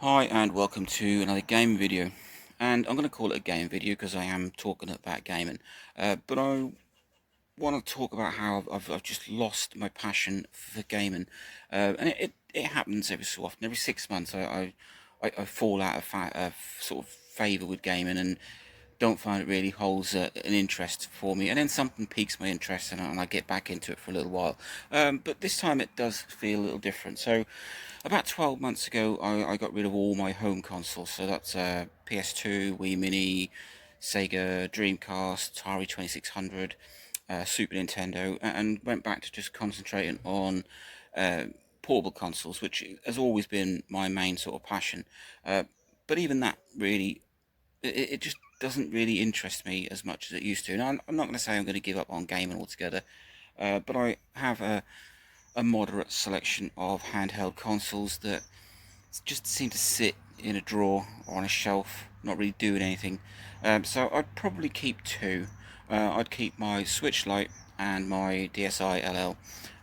Hi and welcome to another game video, and I'm going to call it a game video because I am talking about gaming, but I want to talk about how I've just lost my passion for gaming, and it happens every so often. Every 6 months I fall out of sort of favour with gaming and don't find it really holds an interest for me, and then something piques my interest and I get back into it for a little while. But this time it does feel a little different. So about 12 months ago I got rid of all my home consoles, so that's PS2, Wii Mini, Sega, Dreamcast, Atari 2600, Super Nintendo, and went back to just concentrating on uh, portable consoles, which has always been my main sort of passion. But even that really, it just doesn't really interest me as much as it used to. Now, I'm not going to say I'm going to give up on gaming altogether, but I have a moderate selection of handheld consoles that just seem to sit in a drawer or on a shelf, not really doing anything. So I'd probably keep two. I'd keep my Switch Lite and my DSi LL.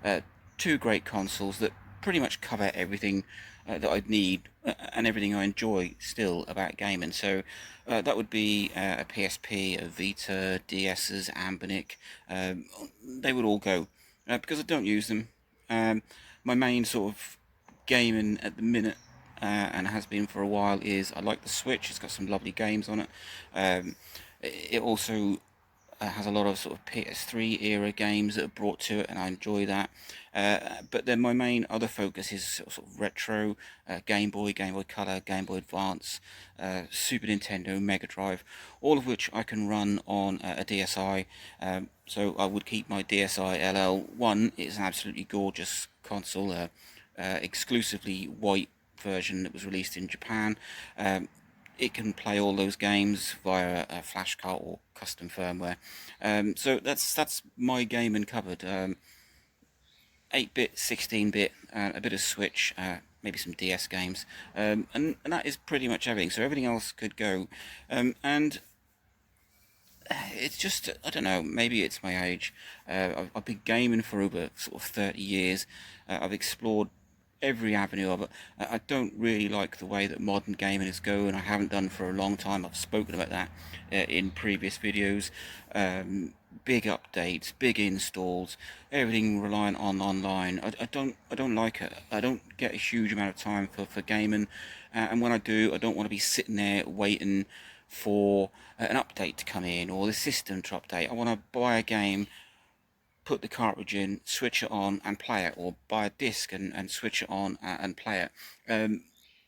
Uh, Two great consoles that pretty much cover everything that I'd need and everything I enjoy still about gaming. So that would be a PSP, a Vita, DS's, Anbernic. They would all go because I don't use them. My main sort of gaming at the minute, and has been for a while, is I like the Switch. It's got some lovely games on it. It also has a lot of sort of PS3 era games that are brought to it, and I enjoy that. But then my main other focus is sort of retro, Game Boy, Game Boy Color, Game Boy Advance, Super Nintendo, Mega Drive, all of which I can run on a DSi. So I would keep my DSi LL. One, it's an absolutely gorgeous console, exclusively white version that was released in Japan. It can play all those games via a flash card or custom firmware. So that's my gaming covered. 8-bit, 16-bit, a bit of Switch, maybe some DS games, and that is pretty much everything. So everything else could go, and it's just, I don't know, maybe it's my age. I've been gaming for over sort of 30 years. I've explored every avenue of it. I don't really like the way that modern gaming is going. I haven't done for a long time. I've spoken about that in previous videos. Big updates, big installs, everything reliant on online. I don't like it. I don't get a huge amount of time for gaming, and when I do, I don't want to be sitting there waiting for an update to come in or the system to update. I want to buy a game, put the cartridge in, switch it on and play it, or buy a disc and switch it on and play it.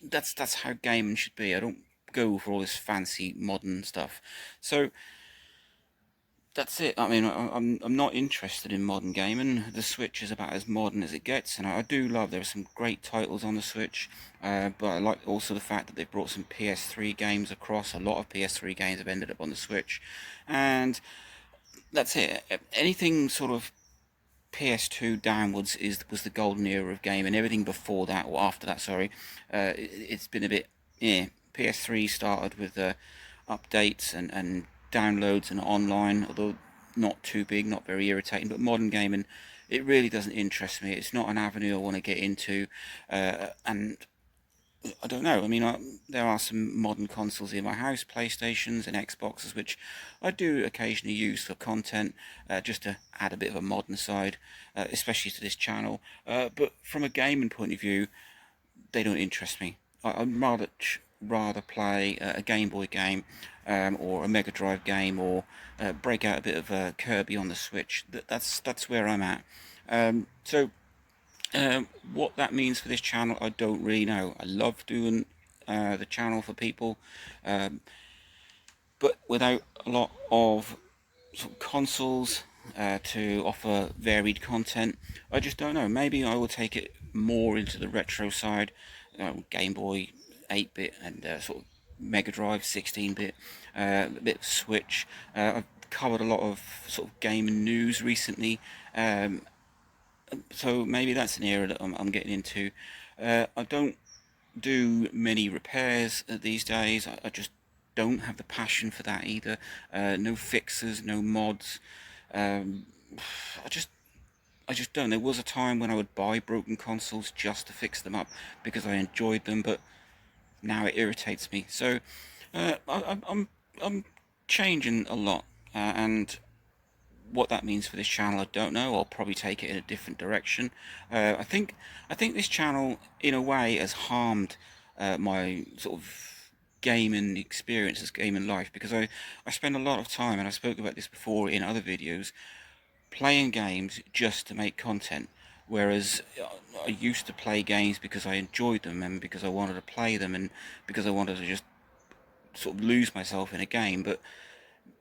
That's how gaming should be. I don't go for all this fancy modern stuff. So that's it. I mean, I'm not interested in modern gaming. The Switch is about as modern as it gets, and I do love there are some great titles on the Switch. But I like also the fact that they've brought some PS3 games across. A lot of PS3 games have ended up on the Switch, and that's it. Anything sort of PS2 downwards is was the golden era of gaming. Everything before that or after that, sorry, it's been a bit. Yeah, PS3 started with updates and downloads and online, although not too big, not very irritating. But modern gaming, it really doesn't interest me. It's not an avenue I want to get into, and I don't know. I mean, there are some modern consoles in my house, PlayStations and Xboxes, which I do occasionally use for content, just to add a bit of a modern side, especially to this channel. But from a gaming point of view, they don't interest me. I'd rather play a Game Boy game, or a Mega Drive game, or break out a bit of Kirby on the Switch. That's where I'm at. So what that means for this channel, I don't really know. I love doing the channel for people, um, but without a lot of sort of consoles to offer varied content, I just don't know. Maybe I will take it more into the retro side, Game Boy 8-bit and sort of Mega Drive 16-bit, a bit of Switch. I've covered a lot of sort of game news recently, um, so maybe that's an area that I'm getting into. I don't do many repairs these days. I just don't have the passion for that either. No fixes, no mods. Um, I just I just don't. There was a time when I would buy broken consoles just to fix them up because I enjoyed them, but now it irritates me. So I'm changing a lot, and what that means for this channel, I don't know. I'll probably take it in a different direction. I think this channel, in a way, has harmed my sort of gaming experience, as gaming life, because I spend a lot of time, and I spoke about this before in other videos, playing games just to make content. Whereas I used to play games because I enjoyed them and because I wanted to play them and because I wanted to just sort of lose myself in a game. But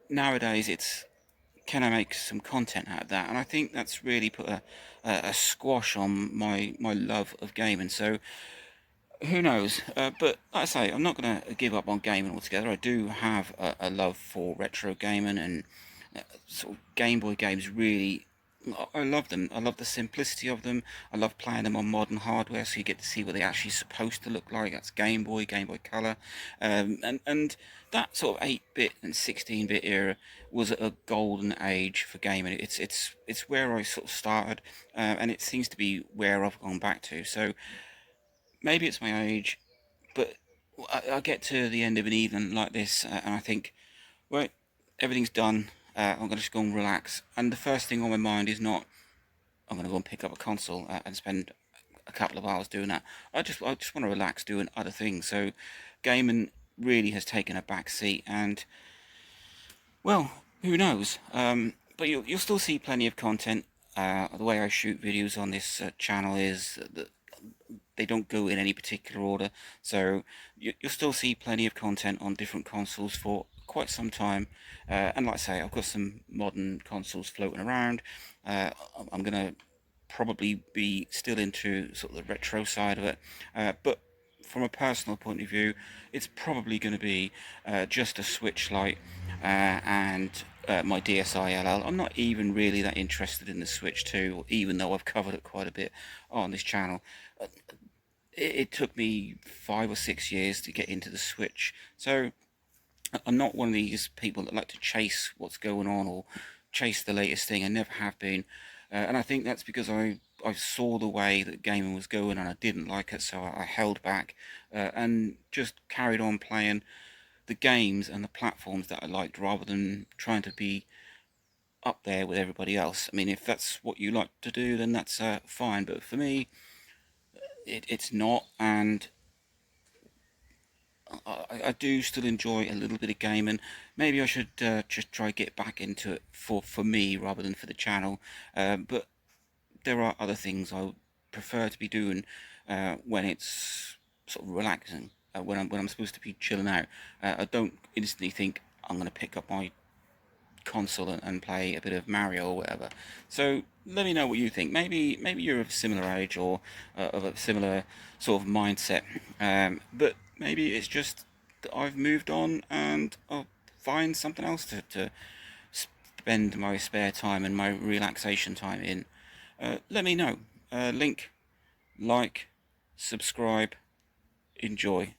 nowadays it's, can I make some content out of that? And I think that's really put a squash on my love of gaming. So who knows? But like I say, I'm not going to give up on gaming altogether. I do have a love for retro gaming and sort of Game Boy games. Really, I love them. I love the simplicity of them. I love playing them on modern hardware, so you get to see what they're actually supposed to look like. That's Game Boy Color, and that sort of 8-bit and 16-bit era was a golden age for gaming. It's where I sort of started, and it seems to be where I've gone back to. So maybe it's my age, but I get to the end of an evening like this, and I think, well, everything's done. I'm going to just go and relax. And the first thing on my mind is not, I'm going to go and pick up a console and spend a couple of hours doing that. I just want to relax doing other things. So gaming really has taken a back seat, and well, who knows? But you'll still see plenty of content. The way I shoot videos on this channel is that they don't go in any particular order, so you'll still see plenty of content on different consoles for quite some time. And like I say, I've got some modern consoles floating around. I'm gonna probably be still into sort of the retro side of it, but from a personal point of view, it's probably going to be just a Switch Lite and my DSi LL. I'm not even really that interested in the Switch 2, even though I've covered it quite a bit on this channel. It took me 5 or 6 years to get into the Switch, so I'm not one of these people that like to chase what's going on or chase the latest thing. I never have been, and I think that's because I saw the way that gaming was going and I didn't like it, so I held back and just carried on playing the games and the platforms that I liked, rather than trying to be up there with everybody else. I mean, if that's what you like to do, then that's fine. But for me, it's not, and I do still enjoy a little bit of gaming. Maybe I should just try get back into it for me rather than for the channel. But there are other things I would prefer to be doing when it's sort of relaxing. When I'm supposed to be chilling out, I don't instantly think I'm going to pick up my console and play a bit of Mario or whatever. So let me know what you think. Maybe you're of a similar age or of a similar sort of mindset. But maybe it's just that I've moved on and I'll find something else to spend my spare time and my relaxation time in. Let me know. Link, like, subscribe, enjoy.